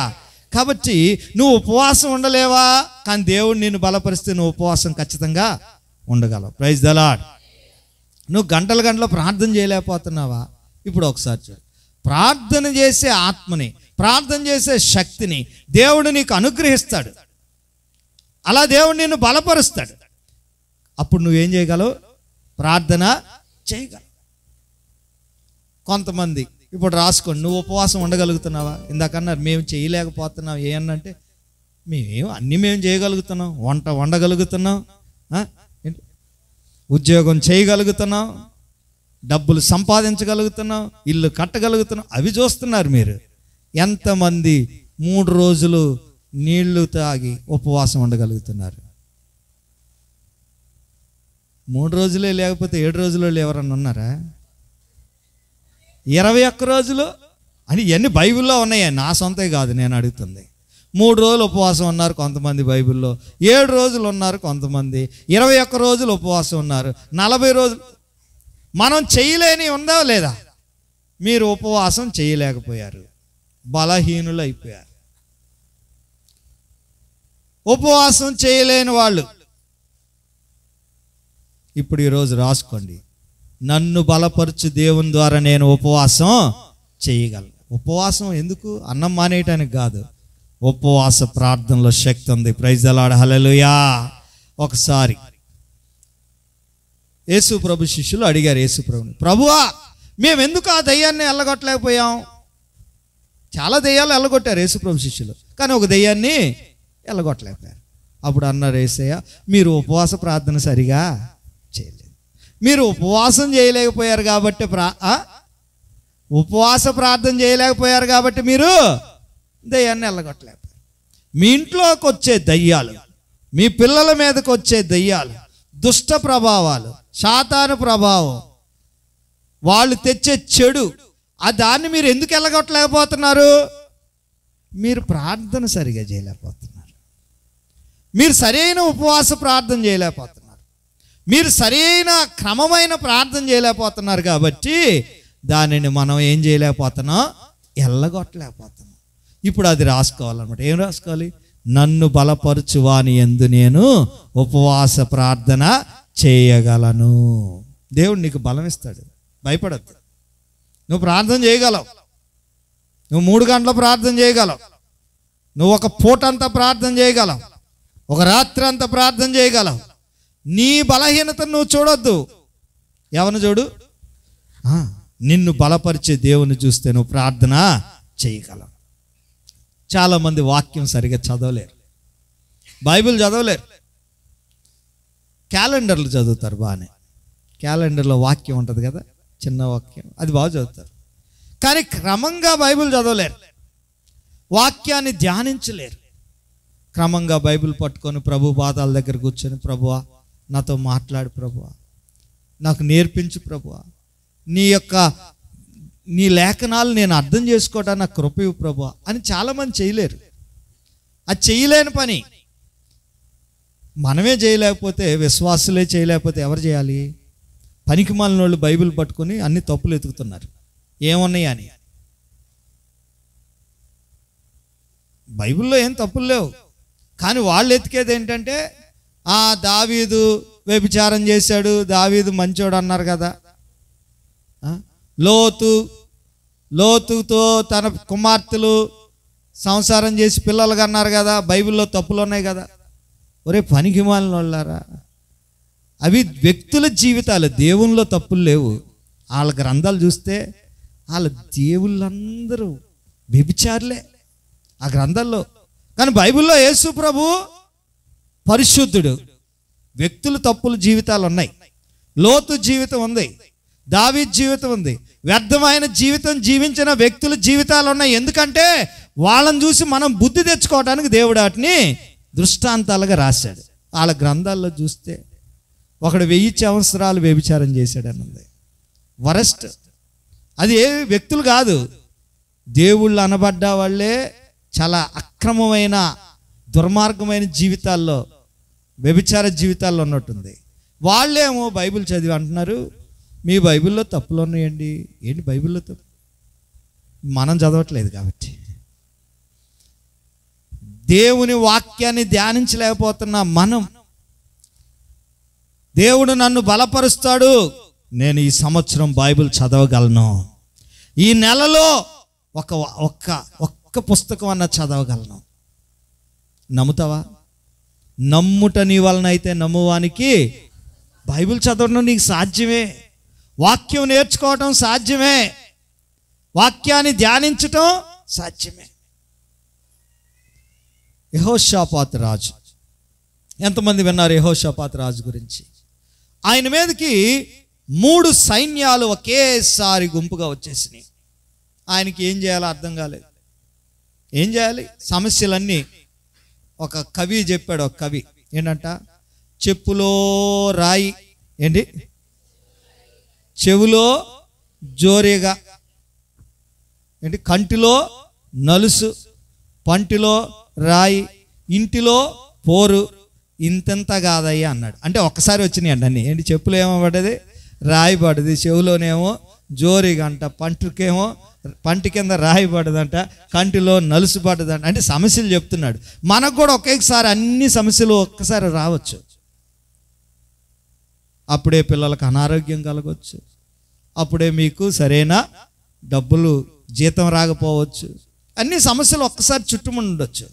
కాబట్టి నువ్వు ఉపవాసం ఉండలేవా, కానీ దేవుడు నిన్ను బలపరిస్తే నువ్వు ఉపవాసం ఖచ్చితంగా ఉండగలవు. Praise the lord. నువ్వు గంటల ప్రార్థన చేయలేకపోతున్నావా? ఇప్పుడు ఒకసారి చూడు, ప్రార్థన చేసే ఆత్మని, ప్రార్థన చేసే శక్తిని దేవుడు నీకు అనుగ్రహిస్తాడు. అలా దేవుడు నిన్ను బలపరుస్తాడు. అప్పుడు నువ్వేం చేయగలవు? ప్రార్థన చేయగలవు. కొంతమంది ఇప్పుడు రాసుకోండి, నువ్వు ఉపవాసం ఉండగలుగుతున్నావా? ఇందాకన్నారు మేము చేయలేకపోతున్నాం ఏమన్నంటే, అన్నీ మేము చేయగలుగుతున్నాం. వంట వండగలుగుతున్నాం, ఉద్యోగం చేయగలుగుతున్నాం, డబ్బులు సంపాదించగలుగుతున్నాం, ఇల్లు కట్టగలుగుతున్నాం. అవి చూస్తున్నారు మీరు. ఎంతమంది 3 రోజులు నీళ్లు తాగి ఉపవాసం ఉండగలుగుతున్నారు? 3 రోజులే లేకపోతే 7 రోజులు ఎవరన్నా ఉన్నారా? 21 రోజులు అని ఇవన్నీ బైబిల్లో ఉన్నాయా? నా సొంతే కాదు నేను అడుగుతుంది. 3 రోజులు ఉపవాసం ఉన్నారు కొంతమంది బైబిల్లో, 7 రోజులు ఉన్నారు కొంతమంది, 21 రోజులు ఉపవాసం ఉన్నారు, 40 రోజులు. మనం చేయలేని ఉందా లేదా? మీరు ఉపవాసం చేయలేకపోయారు, బలహీనులు అయిపోయారు. ఉపవాసం చేయలేని వాళ్ళు ఇప్పుడు ఈరోజు రాసుకోండి, నన్ను బలపరచు దేవుని ద్వారా నేను ఉపవాసం చేయగలను. ఉపవాసం ఎందుకు? అన్నం మానేయటానికి కాదు, ఉపవాస ప్రార్థనలో శక్తి ఉంది. ప్రైజ్ ది లార్డ్, హల్లెలూయా. ఒకసారి యేసు ప్రభు శిష్యులు అడిగారు యేసు ప్రభుని, ప్రభువా మేము ఎందుకు ఆ దయ్యాన్ని వెళ్ళగొట్టలేకపోయాం? చాలా దయ్యాలు వెళ్ళగొట్టారు యేసు ప్రభు శిష్యులు, కానీ ఒక దయ్యాన్ని వెళ్ళగొట్టలేకపోయారు. అప్పుడు అన్నారు యేసయ్య, మీరు ఉపవాస ప్రార్థన సరిగా చేయలేదు. మీరు ఉపవాసం చేయలేకపోయారు కాబట్టి ఉపవాస ప్రార్థన చేయలేకపోయారు కాబట్టి మీరు దయ్యాన్ని వెళ్ళగొట్టలేకపోయారు. మీ ఇంట్లోకి వచ్చే దయ్యాలు, మీ పిల్లల మీదకి వచ్చే దయ్యాలు, దుష్ట ప్రభావాలు, సాతాను ప్రభావం, వాళ్ళు తెచ్చే చెడు, దాన్ని మీరు ఎందుకు వెళ్ళగొట్టలేకపోతున్నారు? మీరు ప్రార్థన సరిగా చేయలేకపోతున్నారు, మీరు సరైన ఉపవాస ప్రార్థన చేయలేకపోతున్నారు, మీరు సరైన క్రమమైన ప్రార్థన చేయలేకపోతున్నారు. కాబట్టి దానిని మనం ఏం చేయలేకపోతున్నాం? వెళ్ళగొట్టలేకపోతున్నాం. ఇప్పుడు అది రాసుకోవాలన్నమాట. ఏం రాసుకోవాలి? నన్ను బలపరచు వాని యందు నేను ఉపవాస ప్రార్థన చేయగలను. దేవుడు నీకు బలం ఇస్తాడు, భయపడద్దు. నువ్వు ప్రార్థన చేయగలవు, నువ్వు 3 గంటల ప్రార్థన చేయగలవు, నువ్వు ఒక పూట అంతా ప్రార్థన చేయగలవు, ఒక రాత్రి అంతా ప్రార్థన చేయగలవు. నీ బలహీనతను నువ్వు చూడొద్దు. ఎవరిని చూడు? నిన్ను బలపరిచే దేవుని చూస్తే నువ్వు ప్రార్థన చేయగలవు. చాలామంది వాక్యం సరిగా చదవలేరు, బైబిల్ చదవలేరు, క్యాలెండర్లు చదువుతారు బాగానే. క్యాలెండర్లో వాక్యం ఉంటుంది కదా, చిన్న వాక్యం, అది బాగా చదువుతారు. కానీ క్రమంగా బైబిల్ చదవలేరు, వాక్యాన్ని ధ్యానించలేరు. క్రమంగా బైబిల్ పట్టుకొని ప్రభు పాదాల దగ్గర కూర్చొని, ప్రభువా నాతో మాట్లాడు, ప్రభువా నాకు నేర్పించు, ప్రభువా నీ లేఖనాలు నేను అర్థం చేసుకోవడానికి నాకు కృప ఇవ్వు ప్రభువా అని చాలామంది చేయలేరు. అది చేయలేని పని. మనమే చేయలేకపోతే, విశ్వాసులే చేయలేకపోతే ఎవరు చేయాలి? పనికి మాలిన వాళ్ళు బైబిల్ పట్టుకొని అన్ని తప్పులు ఎతుకుతున్నారు. ఏమున్నాయి అని? బైబిల్లో ఏం తప్పులు లేవు, కానీ వాళ్ళు ఎతికేది ఏంటంటే దావీదు వ్యభిచారం చేశాడు, దావీదు మంచోడు అన్నారు కదా, లోతుతో తన కుమార్తెలు సంసారం చేసి పిల్లలుగా అన్నారు కదా, బైబిల్లో తప్పులు ఉన్నాయి కదా. ఒరే పనికి మాలిన వాళ్ళారా, అవి వ్యక్తుల జీవితాలు, దేవుల్లో తప్పులు లేవు. వాళ్ళ గ్రంథాలు చూస్తే వాళ్ళ దేవుళ్ళందరూ వ్యభిచారులే ఆ గ్రంథాల్లో. కానీ బైబిల్లో యేసు ప్రభు పరిశుద్ధుడు. వ్యక్తులు తప్పులు జీవితాలు ఉన్నాయి, లోతు జీవితం ఉంది, దావీదు జీవితం ఉంది, వ్యర్థమైన జీవితం జీవించిన వ్యక్తుల జీవితాలు ఉన్నాయి. ఎందుకంటే వాళ్ళని చూసి మనం బుద్ధి తెచ్చుకోవడానికి దేవుడు వాటిని దృష్టాంతాలుగా రాశాడు. వాళ్ళ గ్రంథాల్లో చూస్తే ఒకడు 1000 సంవత్సరాలు వ్యభిచారం చేశాడని ఉంది. వరస్ట్. అది ఏ వ్యక్తులు కాదు, దేవుళ్ళు అనబడ్డ వాళ్ళే చాలా అక్రమమైన దుర్మార్గమైన జీవితాల్లో, వ్యభిచార జీవితాల్లో ఉన్నట్టుంది. వాళ్ళేమో బైబిల్ చదివి అంటున్నారు మీ బైబిల్లో తప్పులు ఉన్నాయండి. ఏంటి బైబిల్లో తప్పు? మనం చదవట్లేదు కాబట్టి. దేవుని వాక్యాన్ని ధ్యానించలేకపోతున్నా మనం. దేవుడు నన్ను బలపరుస్తాడు, నేను ఈ సంవత్సరం బైబిల్ చదవగలను, ఈ నెలలో ఒక్క పుస్తకం అన్న చదవగలను. నమ్ముతావా? నమ్ముట నీ వలన అయితే నమ్మువానికి బైబిల్ చదవడం నీకు సాధ్యమే, వాక్యం నేర్చుకోవటం సాధ్యమే. వాక్యాన్ని ధ్యానించటం సాధ్యమే. యెహోషాపాతు రాజు, ఎంతమంది విన్నారు యెహోషాపాతు రాజు గురించి? ఆయన మీదకి 3 సైన్యాలు ఒకేసారి గుంపుగా వచ్చేసినాయి. ఆయనకి ఏం చేయాలో అర్థం కాలేదు. ఏం చేయాలి? సమస్యలన్నీ ఒక కవి చెప్పాడు. ఒక కవి ఏంటంట, చెప్పులో రాయి, ఏంటి, చెవులో జోరేగా, ఏంటి, కంటిలో నలుసు, పంటిలో రాయి, ఇంటిలో పోరు, ఇంతెంత కాదయ్యా అన్నాడు. అంటే ఒక్కసారి వచ్చినాయండి అన్నీ. ఏంటి, చెప్పులు ఏమో పడ్డది, రాయి పడ్డది, చెవులోనేమో జోరిగంట, పంటి కింద రాయి పడ్డదంట, కంటిలో నలుసు పడ్డదంట. అంటే సమస్యలు చెప్తున్నాడు. మనకు కూడా ఒకేసారి అన్ని సమస్యలు ఒక్కసారి రావచ్చు. అప్పుడే పిల్లలకు అనారోగ్యం కలగవచ్చు, అప్పుడే మీకు సరైన డబ్బులు జీతం రాకపోవచ్చు, అన్ని సమస్యలు ఒక్కసారి చుట్టుముండి ఉండొచ్చు.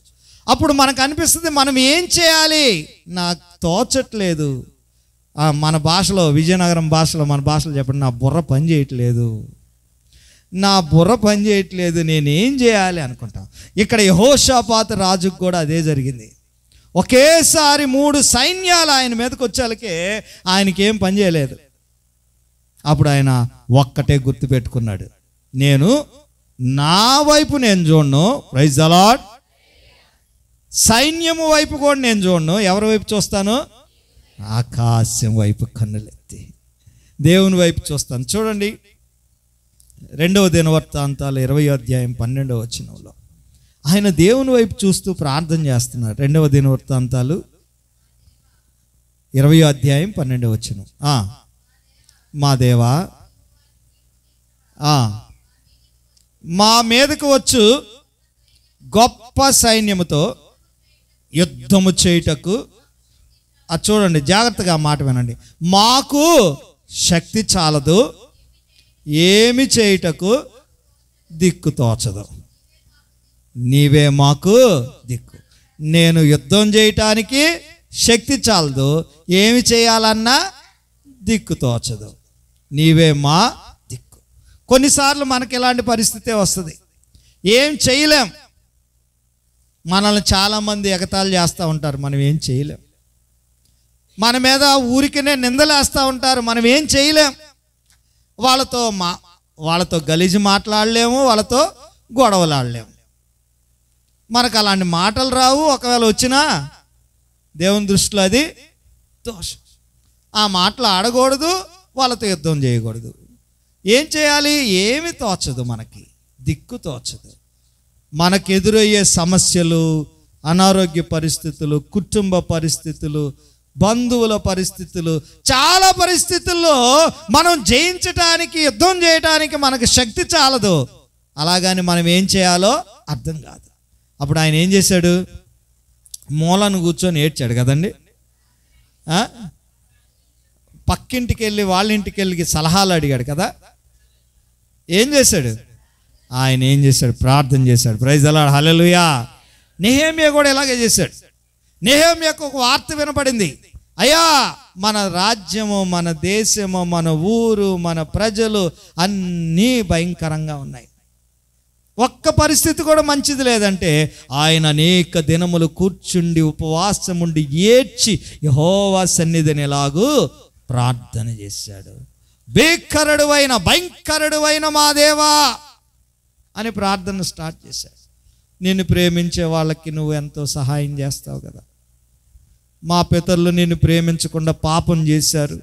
అప్పుడు మనకు అనిపిస్తుంది మనం ఏం చేయాలి, నాకు తోచట్లేదు. మన భాషలో, విజయనగరం భాషలో, మన భాషలో చెప్పండి, నా బుర్ర పని చేయట్లేదు, నా బుర్ర పని చేయట్లేదు, నేనేం చేయాలి అనుకుంటాం. ఇక్కడ యెహోషాపాతు రాజుకు కూడా అదే జరిగింది. ఒకేసారి 3 సైన్యాలు ఆయన మీదకి వచ్చేలకే ఆయనకేం పని చేయలేదు. అప్పుడు ఆయన ఒక్కటే గుర్తుపెట్టుకున్నాడు, నేను నా వైపు నేను చూడను, ప్రైజ్ ది లార్డ్, సైన్యము వైపు కూడా నేను చూడను. ఎవరి వైపు చూస్తాను? ఆకాశం వైపు కన్నులెత్తి దేవుని వైపు చూస్తాను. చూడండి, 2వ దినవృత్తాంతాలు 20వ అధ్యాయం 12వ వచనంలో ఆయన దేవుని వైపు చూస్తూ ప్రార్థన చేస్తున్నాడు. 2వ దినవృత్తాంతాలు 20వ అధ్యాయం 12వ వచనం. మా దేవా, మా మీదకు వచ్చు గొప్ప సైన్యముతో యుద్ధము చేయుటకు, చూడండి జాగ్రత్తగా మాట వినండి, మాకు శక్తి చాలదు, ఏమి చేయుటకు దిక్కు తోచదు, నీవే మాకు దిక్కు. నేను యుద్ధం చేయటానికి శక్తి చాలదు, ఏమి చేయాలన్నా దిక్కు తోచదు, నీవే మా దిక్కు. కొన్నిసార్లు మనకి ఇలాంటి పరిస్థితే వస్తుంది, ఏం చేయలేం. మనల్ని చాలామంది ఎగతాళి చేస్తూ ఉంటారు, మనం ఏం చేయలేం. మన మీద ఊరికనే నిందలేస్తూ ఉంటారు, మనం ఏం చేయలేం. వాళ్ళతో గలీజు మాట్లాడలేము, వాళ్ళతో గొడవలు ఆడలేము. మనకు అలాంటి మాటలు రావు. ఒకవేళ వచ్చినా దేవుని దృష్టిలో అది దోషం. ఆ మాటలు ఆడకూడదు, వాళ్ళతో యుద్ధం చేయకూడదు. ఏం చేయాలి? ఏమి తోచదు, మనకి దిక్కు తోచదు. మనకెదురయ్యే సమస్యలు, అనారోగ్య పరిస్థితులు, కుటుంబ పరిస్థితులు, బంధువుల పరిస్థితులు, చాలా పరిస్థితుల్లో మనం జయించటానికి, యుద్ధం చేయటానికి మనకు శక్తి చాలదు. అలాగని మనం ఏం చేయాలో అర్థం కాదు. అప్పుడు ఆయన ఏం చేశాడు? మూలను కూర్చొని ఏడ్చాడు కదండి. పక్కింటికి వెళ్ళి వాళ్ళ ఇంటికి వెళ్ళి సలహాలు అడిగాడు కదా. ఏం చేశాడు ఆయన? ఏం చేశాడు? ప్రార్థన చేశాడు. ప్రైజ్ ది లార్డ్, హల్లెలూయా. నెహెమ్యా కూడా ఇలాగే చేశాడు. నెహెమ్యాకు ఒక వార్త వినపడింది, అయ్యా మన రాజ్యము, మన దేశము, మన ఊరు, మన ప్రజలు అన్నీ భయంకరంగా ఉన్నాయి, ఒక్క పరిస్థితి కూడా మంచిది లేదంటే ఆయన అనేక దినములు కూర్చుండి ఉపవాసం ఉండి ఏడ్చి యెహోవా సన్నిధిని ఎలాగూ ప్రార్థన చేశాడు. భయంకరుడైన మా దేవా అని ప్రార్థన స్టార్ట్ చేశాడు. నిన్ను ప్రేమించే వాళ్ళకి నువ్వు ఎంతో సహాయం చేస్తావు కదా. మా పితరులు నిన్ను ప్రేమించకుండా పాపం చేశారు,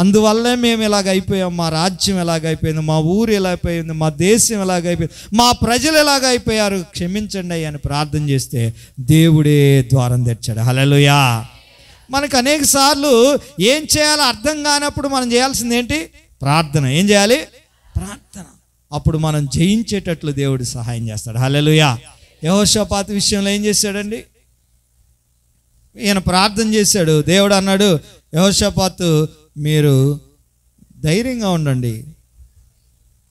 అందువల్లే మేము ఇలాగైపోయాం, మా రాజ్యం ఎలాగైపోయింది, మా ఊరు ఎలాగైపోయింది, మా దేశం ఎలాగైపోయింది, మా ప్రజలు ఎలాగైపోయారు, క్షమించండి అని ప్రార్థన చేస్తే దేవుడే ద్వారం తెచ్చాడు. హల్లెలూయా. మనకు అనేక సార్లు ఏం చేయాలో అర్థం కానప్పుడు మనం చేయాల్సింది ఏంటి? ప్రార్థన. ఏం చేయాలి? ప్రార్థన. అప్పుడు మనం జయించేటట్లు దేవుడు సహాయం చేస్తాడు. హల్లెలూయా. యెహోషాపాతు విషయంలో ఏం చేశాడండి? ఈయన ప్రార్థన చేశాడు. దేవుడు అన్నాడు, యెహోషాపాతు మీరు ధైర్యంగా ఉండండి,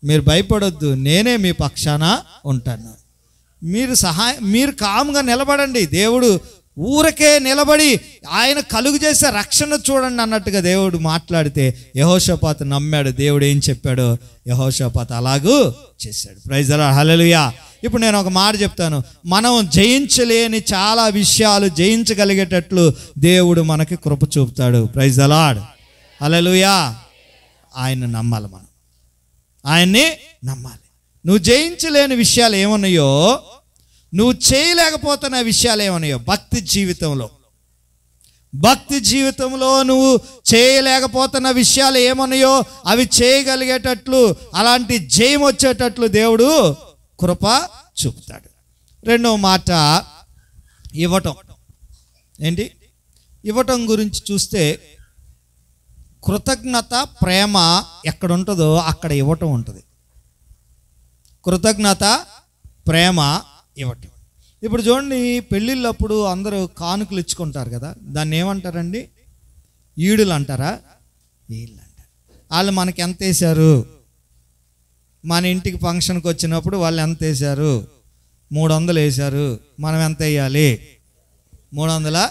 మీరు భయపడొద్దు, నేనే మీ పక్షాన ఉంటాను, మీరు కామ్గా నిలబడండి, దేవుడు ఊరకే నిలబడి ఆయన కలుగు చేసే రక్షణ చూడండి అన్నట్టుగా దేవుడు మాట్లాడితే యెహోషాపాతు నమ్మాడు. దేవుడు ఏం చెప్పాడో యెహోషాపాతు అలాగూ చేశాడు. ప్రైజ్ ది లార్డ్, హల్లెలూయా. ఇప్పుడు నేను ఒక మాట చెప్తాను. మనం జయించలేని చాలా విషయాలు జయించగలిగేటట్లు దేవుడు మనకి కృప చూపుతాడు. ప్రైజ్ ది లార్డ్, హల్లెలూయా. ఆయన నమ్మాలి, మనం ఆయన్ని నమ్మాలి. నువ్వు జయించలేని విషయాలు ఏమున్నాయో, నువ్వు చేయలేకపోతున్న విషయాలు ఏమన్నాయో, భక్తి జీవితంలో నువ్వు చేయలేకపోతున్న విషయాలు ఏమన్నాయో అవి చేయగలిగేటట్లు, అలాంటి జయం వచ్చేటట్లు దేవుడు కృప చూపుతాడు. రెండవ మాట ఇవ్వటం. ఏంటి ఇవ్వటం గురించి చూస్తే, కృతజ్ఞత ప్రేమ ఎక్కడ ఉంటుందో అక్కడ ఇవ్వటం ఉంటుంది. కృతజ్ఞత ప్రేమ ఇవ్వటం. ఇప్పుడు చూడండి, పెళ్ళిళ్ళప్పుడు అందరూ కానుకలు ఇచ్చుకుంటారు కదా, దాన్ని ఏమంటారండి? ఈడులు అంటారా? ఈళ్ళు అంటారు. వాళ్ళు మనకి ఎంత వేశారు? మన ఇంటికి ఫంక్షన్కి వచ్చినప్పుడు వాళ్ళు ఎంత వేశారు? 300 వేశారు. మనం ఎంత వేయాలి? 300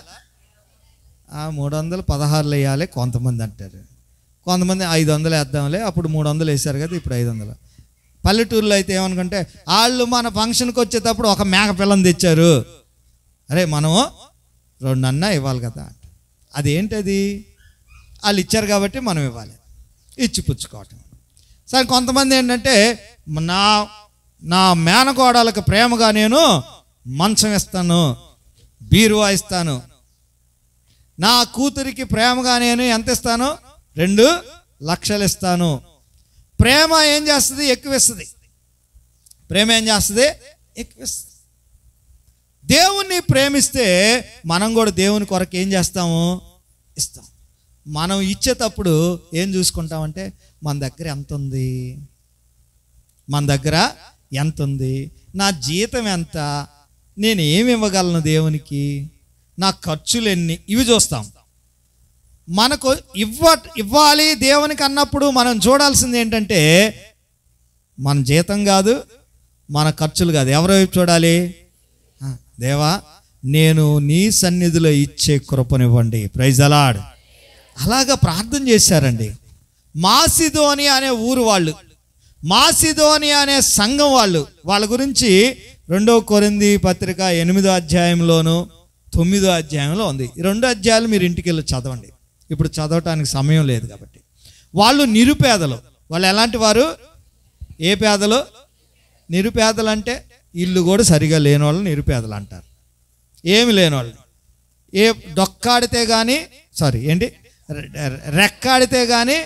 316 వేయాలి కొంతమంది అంటారు. కొంతమంది 500 వేద్దాంలే, అప్పుడు 300 వేశారు కదా, ఇప్పుడు 500. పల్లెటూరులో అయితే ఏమనుకుంటే, వాళ్ళు మన ఫంక్షన్కి వచ్చేటప్పుడు ఒక మేక పిల్లని తెచ్చారు, అరే మనము 2 ఇవ్వాలి కదా. అదేంటది? వాళ్ళు ఇచ్చారు కాబట్టి మనం ఇవ్వాలి, ఇచ్చి పుచ్చుకోవటం. సరే, కొంతమంది ఏంటంటే, నా మేనకోడలకు ప్రేమగా నేను మంచం ఇస్తాను, బీరువా ఇస్తాను. నా కూతురికి ప్రేమగా నేను ఎంత ఇస్తాను? 2 లక్షలు ఇస్తాను. ప్రేమ ఏం చేస్తుంది? ఎక్కువిస్తుంది. ప్రేమ ఏం చేస్తుంది? ఎక్కువిస్తుంది. దేవుణ్ణి ప్రేమిస్తే మనం కూడా దేవుని కొరకు ఏం చేస్తాము? ఇస్తాం. మనం ఇచ్చేటప్పుడు ఏం చూసుకుంటామంటే, మన దగ్గర ఎంత ఉంది, నా జీతం ఎంత, నేను ఏమి ఇవ్వగలను దేవునికి, నా ఖర్చులు ఎన్ని, ఇవి చూస్తాం. మనకు ఇవ్వాలి దేవునికి అన్నప్పుడు మనం చూడాల్సింది ఏంటంటే, మన జీతం కాదు, మన ఖర్చులు కాదు. ఎవరో చూడాలి? దేవా, నేను నీ సన్నిధిలో ఇచ్చే కృపనివ్వండి. Praise the lord. అలాగా ప్రార్థన చేశారండి. మాసిదోనియా అనే ఊరు వాళ్ళు, మాసిదోనియా అనే సంఘం వాళ్ళ గురించి 2 కొరింథీ పత్రిక 8వ అధ్యాయంలోను 9వ అధ్యాయంలో ఉంది. ఈ 2 అధ్యాయాలు మీరు ఇంటికి వెళ్ళి చదవండి. ఇప్పుడు చదవటానికి సమయం లేదు కాబట్టి. వాళ్ళు నిరుపేదలు. వాళ్ళు ఎలాంటి వారు? ఏ పేదలు? నిరుపేదలు అంటే ఇల్లు కూడా సరిగా లేని వాళ్ళు నిరుపేదలు అంటారు. ఏమి లేని వాళ్ళు, డొక్కాడితే కానీ రెక్కాడితే కానీ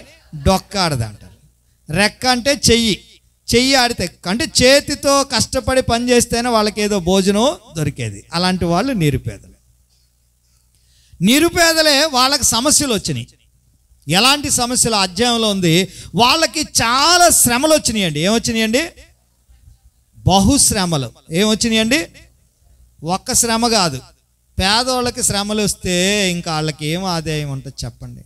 డొక్కాడదు అంటారు. రెక్క అంటే చెయ్యి ఆడితే, అంటే చేతితో కష్టపడి పని చేస్తేనే వాళ్ళకి ఏదో భోజనం దొరికేది. అలాంటి వాళ్ళు నిరుపేదలే. వాళ్ళకి సమస్యలు వచ్చినాయి. ఎలాంటి సమస్యలు అధ్యాయంలో ఉంది? వాళ్ళకి చాలా శ్రమలు వచ్చినాయండి. ఏమొచ్చినాయండి? బహుశ్రమలు. ఏమొచ్చినాయండి? ఒక్క శ్రమ కాదు. పేదవాళ్ళకి శ్రమలు వస్తే ఇంకా వాళ్ళకి ఏం ఆదాయం ఉంటుంది చెప్పండి?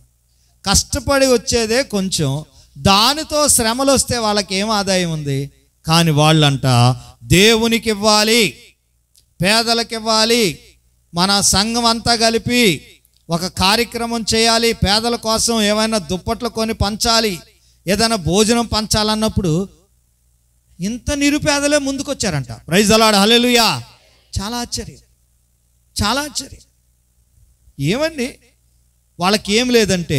కష్టపడి వచ్చేదే కొంచెం, దానితో శ్రమలు వస్తే వాళ్ళకి ఏం ఆదాయం ఉంది? కానీ వాళ్ళంట దేవునికి ఇవ్వాలి, పేదలకు ఇవ్వాలి, మన సంఘం అంతా కలిపి ఒక కార్యక్రమం చేయాలి, పేదల కోసం ఏమైనా దుప్పట్లు కొని పంచాలి, ఏదైనా భోజనం పంచాలన్నప్పుడు ఇంత నిరుపేదలే ముందుకొచ్చారంట. Praise the lord, hallelujah. చాలా ఆశ్చర్యం. ఏమండి? వాళ్ళకి ఏం లేదంటే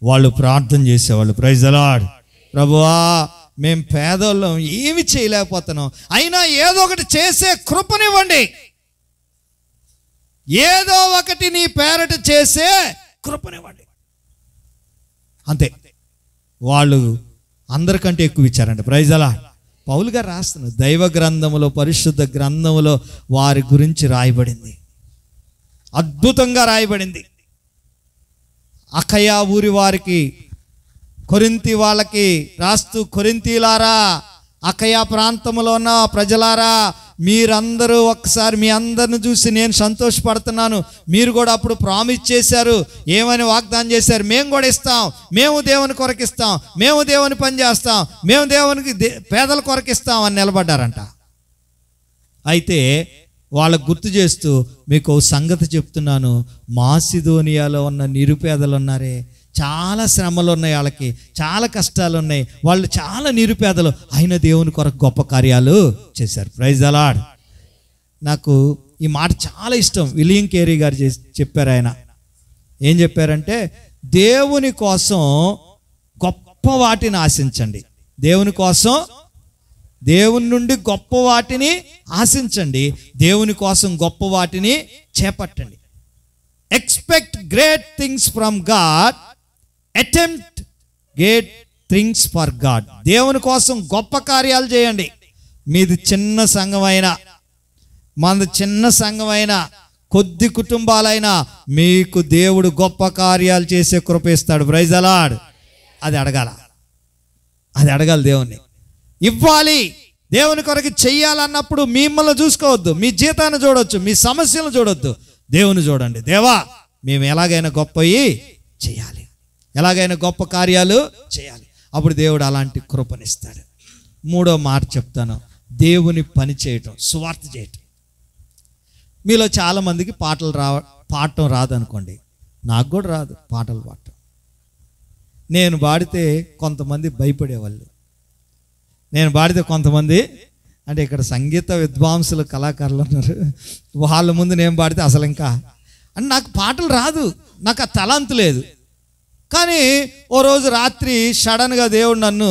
వాళ్ళు ప్రార్థన చేసేవాళ్ళు. Praise the lord. ప్రభువా, మేము పేదోళ్ళం, ఏమి చేయలేకపోతున్నాం, అయినా ఏదో ఒకటి చేసే కృపనివ్వండి, ఏదో ఒకటి నీ పేరట చేసే కృపనివ్వండి. అంతే. వాళ్ళు అందరికంటే ఎక్కువ ఇచ్చారంట. Praise the lord. పౌలు గారు రాస్తున్నారు, దైవ గ్రంథములో, పరిశుద్ధ గ్రంథములో వారి గురించి రాయబడింది, అద్భుతంగా రాయబడింది. అఖయ ఊరి వారికి, కొరింథీ వాళ్ళకి రాస్తూ, కొరింథీలారా, అఖయ ప్రాంతంలో ఉన్న ప్రజలారా, మీరందరూ ఒక్కసారి మీ అందరిని చూసి నేను సంతోషపడుతున్నాను. మీరు కూడా అప్పుడు ప్రామిస్ చేశారు, ఏమని వాగ్దానం చేశారు? మేము కూడా ఇస్తాం, మేము దేవుని కొరకు ఇస్తాం, మేము దేవుని పని చేస్తాం, మేము దేవునికి పేదల కొరకు ఇస్తాం అని నిలబడ్డారంట. అయితే వాళ్ళకు గుర్తు చేస్తూ మీకు ఓ సంగతి చెప్తున్నాను, మాసిదోనియాలో ఉన్న నిరుపేదలు ఉన్నారే, చాలా శ్రమలు ఉన్నాయి, వాళ్ళకి చాలా కష్టాలు ఉన్నాయి, వాళ్ళు చాలా నిరుపేదలు, ఆయన దేవుని కొరకు గొప్ప కార్యాలు చేశారు. Praise the lord. నాకు ఈ మాట చాలా ఇష్టం. విలియం కేరీ గారు చెప్పారు. ఆయన ఏం చెప్పారంటే, దేవుని కోసం గొప్ప వాటిని ఆశించండి, దేవుని కోసం దేవుని నుండి గొప్ప వాటిని ఆశించండి, దేవుని కోసం గొప్ప వాటిని చేపట్టండి. Expect great things from God, attempt great things for God. దేవుని కోసం గొప్ప కార్యాలు చేయండి. మీది చిన్న సంఘమైనా, మనది చిన్న సంఘమైనా, కొద్ది కుటుంబాలైనా మీకు దేవుడు గొప్ప కార్యాలు చేసే కృప ఇస్తాడు. Praise the lord. అది అడగాలి దేవుణ్ణి. ఇవ్వాలి, దేవుని కొరకు చెయ్యాలన్నప్పుడు మిమ్మల్ని చూసుకోవద్దు, మీ జీతాన్ని చూడొచ్చు, మీ సమస్యలను చూడొద్దు, దేవుని చూడండి. దేవా, మేము ఎలాగైనా గొప్పవి చేయాలి, ఎలాగైనా గొప్ప కార్యాలు చేయాలి. అప్పుడు దేవుడు అలాంటి కృపనిస్తాడు. మూడో మాట చెప్తాను, దేవుని పని చేయటం, సువార్త చేయటం. మీలో చాలామందికి పాడటం రాదనుకోండి. నాకు కూడా రాదు పాటలు పాడటం. నేను పాడితే కొంతమంది భయపడేవాళ్ళు. నేను పాడితే కొంతమంది, అంటే ఇక్కడ సంగీత విద్వాంసులు కళాకారులు ఉన్నారు, వాళ్ళ ముందు నేను పాడితే అసలు ఇంకా అంటే నాకు పాటలు రాదు, నాకు ఆ తలంతు లేదు. కానీ ఓ రోజు రాత్రి సడన్గా దేవుడు నన్ను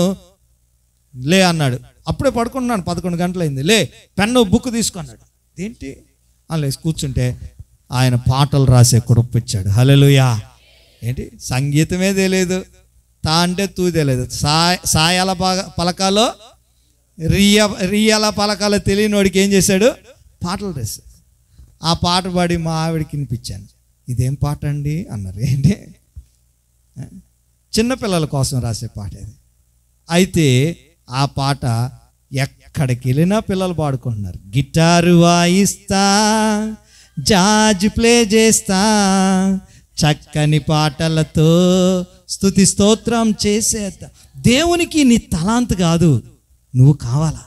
లే అన్నాడు. అప్పుడే పడుకుంటున్నాను, 11 గంటలైంది. లే, పెన్ను బుక్ తీసుకున్నాడు. ఏంటి అలా కూర్చుంటే ఆయన పాటలు రాసే కృపిచ్చాడు. హల్లెలూయా. ఏంటి సంగీతమే తెలియదు, తా అంటే తూ తెలియదు, సాయాల పలకాలో రియల పలకాలో తెలియనివాడికి ఏం చేశాడు, పాటలు రాశాడు. ఆ పాట పాడి మా ఆవిడకి వినిపించాను. ఇదేం పాట అండి అన్నారు. ఏంటి, చిన్నపిల్లల కోసం రాసే పాట ఇది. అయితే ఆ పాట ఎక్కడికి వెళ్ళినా పిల్లలు పాడుకుంటున్నారు. గిటారు వాయిస్తా, జాజ్ ప్లే చేస్తా, చక్కని పాటలతో స్తుతి స్తోత్రం చేసేద్దా. దేవునికి నీ తలాంతు కాదు, నువ్వు కావాలా.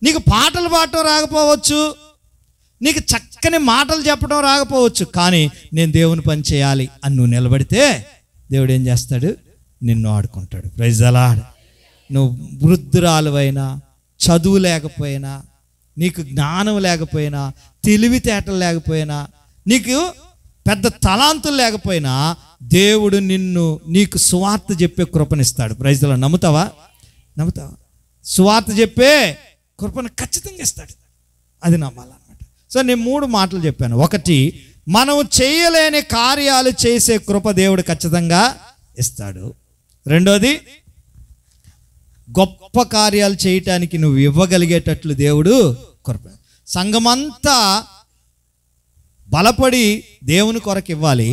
నీకు పాటలు పాడటం రాకపోవచ్చు, నీకు చక్కని మాటలు చెప్పడం రాకపోవచ్చు, కానీ నేను దేవుని పని చేయాలి అని నువ్వు నిలబడితే దేవుడు ఏం చేస్తాడు, నిన్ను ఆడుకుంటాడు. Praise the lord. నువ్వు వృద్ధురాలువైనా, చదువు లేకపోయినా, నీకు జ్ఞానం లేకపోయినా, తెలివితేటలు లేకపోయినా, నీకు పెద్ద తలాంతులు లేకపోయినా దేవుడు నీకు సువార్త చెప్పే కృపనిస్తాడు. Praise the lord. నమ్ముతావా? సువార్త చెప్పే కృపను ఖచ్చితంగా ఇస్తాడు. అది నమ్మాలన్నమాట. సో నేను 3 మాటలు చెప్పాను. ఒకటి, మనం చేయలేని కార్యాలు చేసే కృప దేవుడు ఖచ్చితంగా ఇస్తాడు. రెండోది, గొప్ప కార్యాలు చేయటానికి నువ్వు ఇవ్వగలిగేటట్లు దేవుడు కృప. సంఘమంతా బలపడి దేవుని కొరకు ఇవ్వాలి.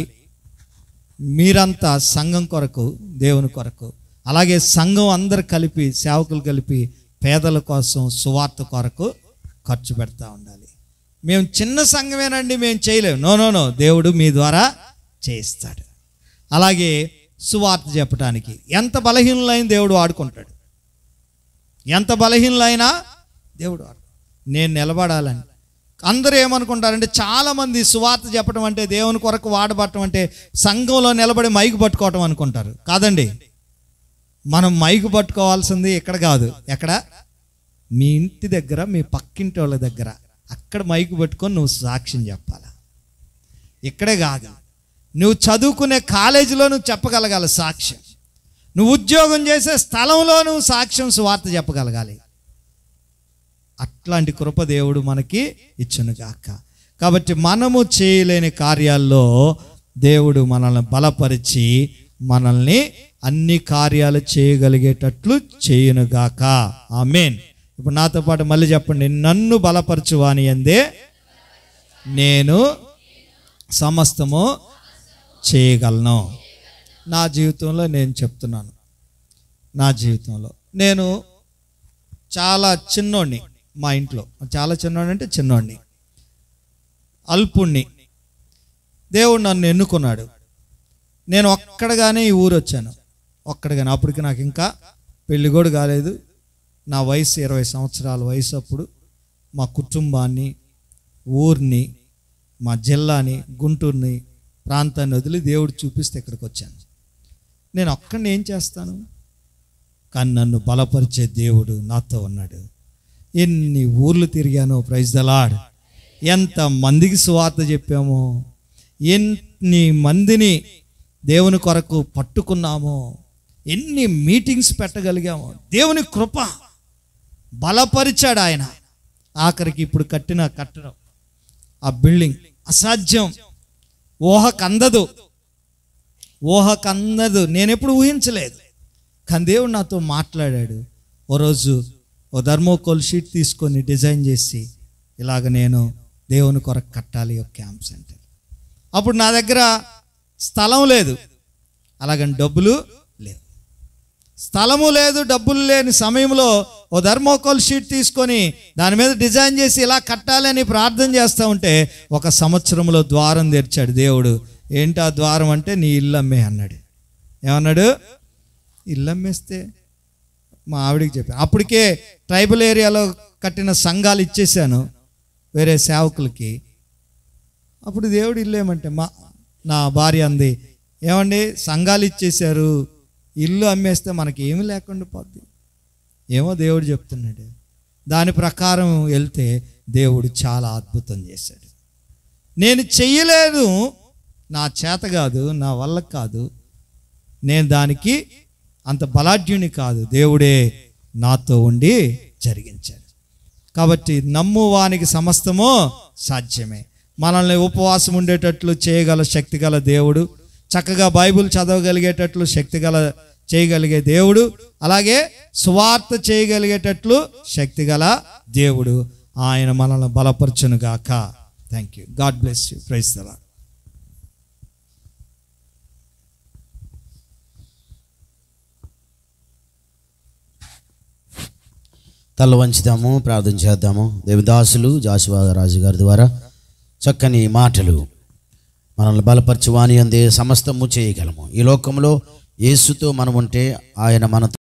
మీరంతా సంఘం కొరకు, దేవుని కొరకు, అలాగే సంఘం అందరు కలిపి, సేవకులు కలిపి పేదల కోసం, సువార్త కొరకు ఖర్చు పెడతా ఉండాలి. మేము చిన్న సంఘమేనండి, మేము చేయలేము. నో, దేవుడు మీ ద్వారా చేయిస్తాడు. అలాగే సువార్త చెప్పడానికి ఎంత బలహీనులైన దేవుడు వాడుకుంటాడు. ఎంత బలహీనులైనా దేవుడు నేను నిలబడాలని. అందరూ ఏమనుకుంటారంటే, చాలామంది సువార్త చెప్పడం అంటే, దేవుని కొరకు వాడబట్టడం అంటే సంఘంలో నిలబడి మైకు పట్టుకోవటం అనుకుంటారు. కాదండి, మనం మైకు పట్టుకోవాల్సింది ఇక్కడ కాదు. ఎక్కడ? మీ ఇంటి దగ్గర, మీ పక్కింటి వాళ్ళ దగ్గర, అక్కడ మైకు పట్టుకొని నువ్వు సాక్ష్యం చెప్పాలా. ఇక్కడే కాదు, నువ్వు చదువుకునే కాలేజీలో నువ్వు చెప్పగలగాలి సాక్ష్యం. నువ్వు ఉద్యోగం చేసే స్థలంలో నువ్వు సాక్ష్యం, సువార్త చెప్పగలగాలి. అట్లాంటి కృప దేవుడు మనకి ఇచ్చునుగాక. కాబట్టి మనము చేయలేని కార్యాల్లో దేవుడు మనల్ని బలపరిచి మనల్ని అన్ని కార్యాలు చేయగలిగేటట్లు చేయునుగాక. ఆమేన్. ఇప్పుడు నాతో పాటు మళ్ళీ చెప్పండి, నన్ను బలపరచువాని యందే నేను సమస్తము చేయగలను. నా జీవితంలో నేను చెప్తున్నాను, నా జీవితంలో నేను చాలా చిన్నోడిని. మా ఇంట్లో చాలా చిన్నోడిని అంటే చిన్నోడిని, అల్పుణ్ణి. దేవుడు నన్ను ఎన్నుకున్నాడు. నేను ఒక్కడగానే ఈ ఊరు వచ్చాను, ఒక్కడగానే. అప్పటికి నాకు ఇంకా పెళ్ళి కూడా కాలేదు. నా వయసు 20 సంవత్సరాల వయసు. అప్పుడు మా కుటుంబాన్ని, ఊరిని, మా జిల్లాని, గుంటూరుని, ప్రాంతాన్ని వదిలి దేవుడు చూపిస్తే ఇక్కడికి వచ్చాను. నేను ఒక్కడిని ఏం చేస్తాను? కానీ నన్ను బలపరిచే దేవుడు నాతో ఉన్నాడు. ఎన్ని ఊర్లు తిరిగానో, ప్రైజ్ ద లార్డ్. ఎంత మందికి సువార్త చెప్పామో, ఎన్ని మందిని దేవుని కొరకు పట్టుకున్నామో, ఎన్ని మీటింగ్స్ పెట్టగలిగామో. దేవుని కృప బలపరిచాడు ఆయన. ఆఖరికి ఇప్పుడు కట్టిన కట్టడం, ఆ బిల్డింగ్ అసాధ్యం, ఊహకందదు. నేను ఎప్పుడు ఊహించలేదు. కానీ దేవుడు నాతో మాట్లాడాడు. ఓ రోజు ఓ థర్మోకోల్ షీట్ తీసుకొని డిజైన్ చేసి, ఇలాగ నేను దేవుని కొరకు కట్టాలి ఒక క్యాంప్ సెంటర్. అప్పుడు నా దగ్గర స్థలం లేదు, అలాగని డబ్బులు లేవు. స్థలము లేదు, డబ్బులు లేని సమయంలో ఓ థర్మోకోల్ షీట్ తీసుకొని దాని మీద డిజైన్ చేసి ఇలా కట్టాలని ప్రార్థన చేస్తూ ఉంటే 1 సంవత్సరంలో ద్వారం తెరిచాడు దేవుడు. ఏంటి ఆ ద్వారం అంటే, నీ ఇల్లు అమ్మే అన్నాడు. ఏమన్నాడు? ఇల్లు అమ్మేస్తే మా ఆవిడికి చెప్పాను. అప్పటికే ట్రైబల్ ఏరియాలో కట్టిన సంఘాలు ఇచ్చేసాను వేరే సేవకులకి. అప్పుడు దేవుడు ఇల్లు ఏమంటే, నా భార్య అంది, ఏమండి సంఘాలు ఇచ్చేశారు, ఇల్లు అమ్మేస్తే మనకి ఏమి లేకుండా పోద్ది. ఏమో దేవుడు చెప్తున్నాడు. దాని ప్రకారం వెళ్తే దేవుడు చాలా అద్భుతం చేశాడు. నేను చెయ్యలేదు, నా చేత కాదు, నా వల్ల కాదు, నేను దానికి అంత బలాఢ్యుని కాదు, దేవుడే నాతో ఉండి జరిగించాడు. కాబట్టి నమ్మువానికి సమస్తము సాధ్యమే. మనల్ని ఉపవాసం ఉండేటట్లు చేయగల శక్తి గల దేవుడు, చక్కగా బైబిల్ చదవగలిగేటట్లు చేయగలిగే దేవుడు, అలాగే సువార్త చేయగలిగేటట్లు శక్తి గల దేవుడు. ఆయన మనల్ని బలపరచును గాక. Thank you. God bless you. Praise the lord. తల వంచుదాము, ప్రార్థన చేద్దాము. దేవదాసులు జాషువా రాజు గారి ద్వారా చక్కని మాటలు, మనల్ని బలపరచు వాని అందే సమస్తము చేయగలము. ఈ లోకంలో యేసుతో మనం ఉంటే ఆయన మనతో